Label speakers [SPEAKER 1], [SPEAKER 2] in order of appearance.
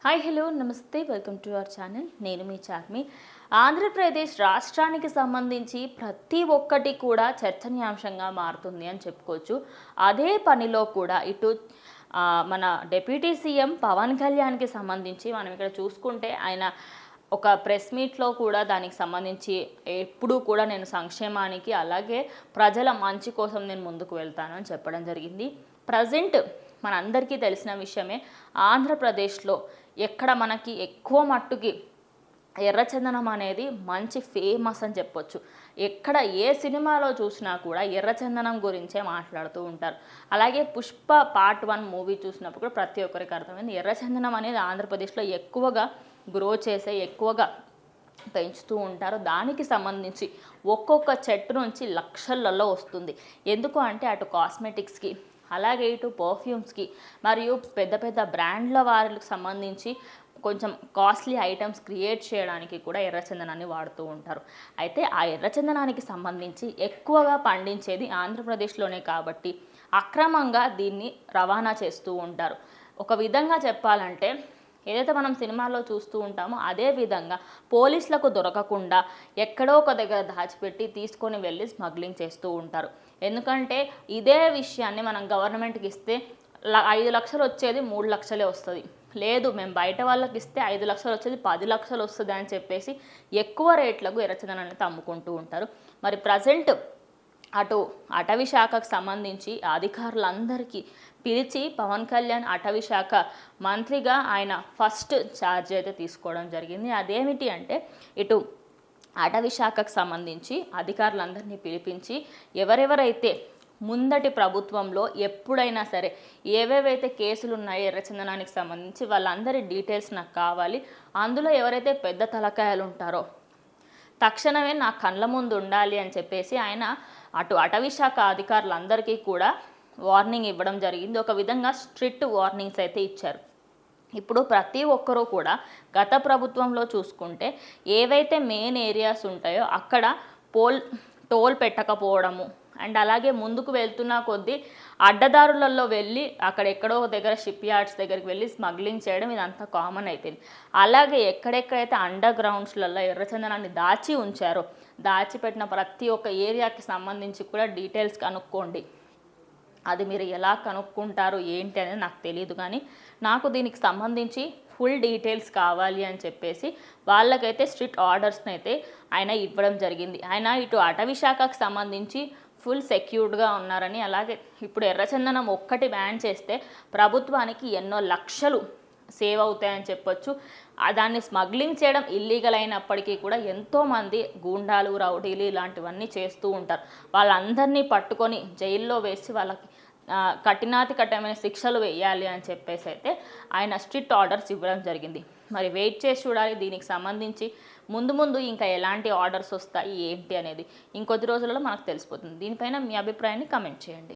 [SPEAKER 1] Hi hello నమస్తే welcome to our channel. నేను మీ చార్మి. ఆంధ్రప్రదేశ్ రాష్ట్రానికి సంబంధించి ప్రతి ఒక్కటి కూడా చర్చనీయాంశంగా మారుతుంది అని చెప్పుకోవచ్చు. అదే పనిలో కూడా ఇటు మన డిప్యూటీ సీఎం పవన్ కళ్యాణ్కి సంబంధించి మనం ఇక్కడ చూసుకుంటే ఆయన ఒక ప్రెస్ మీట్లో కూడా దానికి సంబంధించి ఎప్పుడూ కూడా నేను సంక్షేమానికి అలాగే ప్రజల మంచి కోసం నేను ముందుకు వెళ్తాను అని చెప్పడం జరిగింది. ప్రజెంట్ మనందరికీ తెలిసిన విషయమే, ఆంధ్రప్రదేశ్లో ఎక్కడ మనకి ఎక్కువ మట్టుకి ఎర్రచందనం అనేది మంచి ఫేమస్ అని చెప్పొచ్చు. ఎక్కడ ఏ సినిమాలో చూసినా కూడా ఎర్రచందనం గురించే మాట్లాడుతూ ఉంటారు. అలాగే పుష్ప పార్ట్ 1 మూవీ చూసినప్పుడు కూడా ప్రతి ఒక్కరికి అర్థమైంది, ఎర్రచందనం అనేది ఆంధ్రప్రదేశ్లో ఎక్కువగా గ్రో చేసే, ఎక్కువగా పెంచుతూ ఉంటారు. దానికి సంబంధించి ఒక్కొక్క చెట్టు నుంచి లక్షలలో వస్తుంది. ఎందుకు అంటే అటు కాస్మెటిక్స్కి అలాగే ఇటు పర్ఫ్యూమ్స్కి మరియు పెద్ద పెద్ద బ్రాండ్ల వారికి సంబంధించి కొంచెం కాస్ట్లీ ఐటమ్స్ క్రియేట్ చేయడానికి కూడా ఎర్రచందనాన్ని వాడుతూ ఉంటారు. అయితే ఆ ఎర్రచందనానికి సంబంధించి ఎక్కువగా పండించేది ఆంధ్రప్రదేశ్లోనే కాబట్టి అక్రమంగా దీన్ని రవాణా చేస్తూ ఉంటారు. ఒక విధంగా చెప్పాలంటే ఏదైతే మనం సినిమాల్లో చూస్తూ ఉంటామో అదే విధంగా పోలీసులకు దొరకకుండా ఎక్కడో ఒక దగ్గర దాచిపెట్టి తీసుకొని వెళ్ళి స్మగ్లింగ్ చేస్తూ ఉంటారు. ఎందుకంటే ఇదే విషయాన్ని మనం గవర్నమెంట్కి ఇస్తే 5 లక్షలు వచ్చేది 3 లక్షలే వస్తుంది, లేదు మేము బయట వాళ్ళకి ఇస్తే 5 లక్షలు వచ్చేది 10 లక్షలు వస్తుంది అని చెప్పేసి ఎక్కువ రేట్లకు ఎర్రచందనాన్ని అమ్ముకుంటూ ఉంటారు. మరి ప్రజెంట్ అటు అటవీ శాఖకు సంబంధించి అధికారులందరికీ పిలిచి పవన్ కళ్యాణ్ అటవీ శాఖ మంత్రిగా ఆయన ఫస్ట్ ఛార్జ్ అయితే తీసుకోవడం జరిగింది. అదేమిటి అంటే ఇటు అటవీ శాఖకు సంబంధించి అధికారులందరినీ పిలిపించి ఎవరెవరైతే ముందటి ప్రభుత్వంలో ఎప్పుడైనా సరే ఏవేవైతే కేసులు ఉన్నాయో ఎర్రచందనానికి సంబంధించి వాళ్ళందరి డీటెయిల్స్ నాకు కావాలి, అందులో ఎవరైతే పెద్ద తలకాయలు ఉంటారో తక్షణమే నా కళ్ళ ముందు ఉండాలి అని చెప్పేసి ఆయన అటు అటవీ శాఖ అధికారులందరికీ కూడా వార్నింగ్ ఇవ్వడం జరిగింది. ఒక విధంగా స్ట్రిక్ట్ వార్నింగ్స్ అయితే ఇచ్చారు. ఇప్పుడు ప్రతి ఒక్కరూ కూడా గత ప్రభుత్వంలో చూసుకుంటే ఏవైతే మెయిన్ ఏరియాస్ ఉంటాయో అక్కడ టోల్ పెట్టకపోవడము అండ్ అలాగే ముందుకు వెళ్తున్న కొద్దీ అడ్డదారులలో వెళ్ళి అక్కడెక్కడో దగ్గర షిప్ యార్డ్స్ దగ్గరికి వెళ్ళి స్మగ్లింగ్ చేయడం ఇదంతా కామన్ అయిపోయింది. అలాగే ఎక్కడెక్కడైతే అండర్ గ్రౌండ్స్లలో ఎర్రచందనాన్ని దాచి ఉంచారో దాచిపెట్టిన ప్రతి ఒక్క ఏరియాకి సంబంధించి కూడా డీటెయిల్స్ కనుక్కోండి. అది మీరు ఎలా కనుక్కుంటారు ఏంటి అనేది నాకు తెలియదు, కానీ నాకు దీనికి సంబంధించి ఫుల్ డీటెయిల్స్ కావాలి అని చెప్పేసి వాళ్ళకైతే స్ట్రిక్ట్ ఆర్డర్స్ని అయితే ఆయన ఇవ్వడం జరిగింది. ఆయన ఇటు అటవీ శాఖకు సంబంధించి ఫుల్ సెక్యూర్డ్గా ఉన్నారని, అలాగే ఇప్పుడు ఎర్రచందనం ఒక్కటి బ్యాన్ చేస్తే ప్రభుత్వానికి ఎన్నో లక్షలు సేవ్ అవుతాయని చెప్పొచ్చు. దాన్ని స్మగ్లింగ్ చేయడం ఇల్లీగల్ అయినప్పటికీ కూడా ఎంతోమంది గూండాలు, రౌడీలు ఇలాంటివన్నీ చేస్తూ ఉంటారు. వాళ్ళందరినీ పట్టుకొని జైల్లో వేసి వాళ్ళకి కఠినాతి కఠినమైన శిక్షలు వేయాలి అని చెప్పేసి అయితే ఆయన స్ట్రిక్ట్ ఆర్డర్స్ ఇవ్వడం జరిగింది. మరి వెయిట్ చేసి చూడాలి దీనికి సంబంధించి ముందు ఇంకా ఎలాంటి ఆర్డర్స్ వస్తాయి ఏంటి అనేది ఇంకొద్ది రోజులలో మనకు తెలిసిపోతుంది. దీనిపైన మీ అభిప్రాయాన్ని కమెంట్ చేయండి.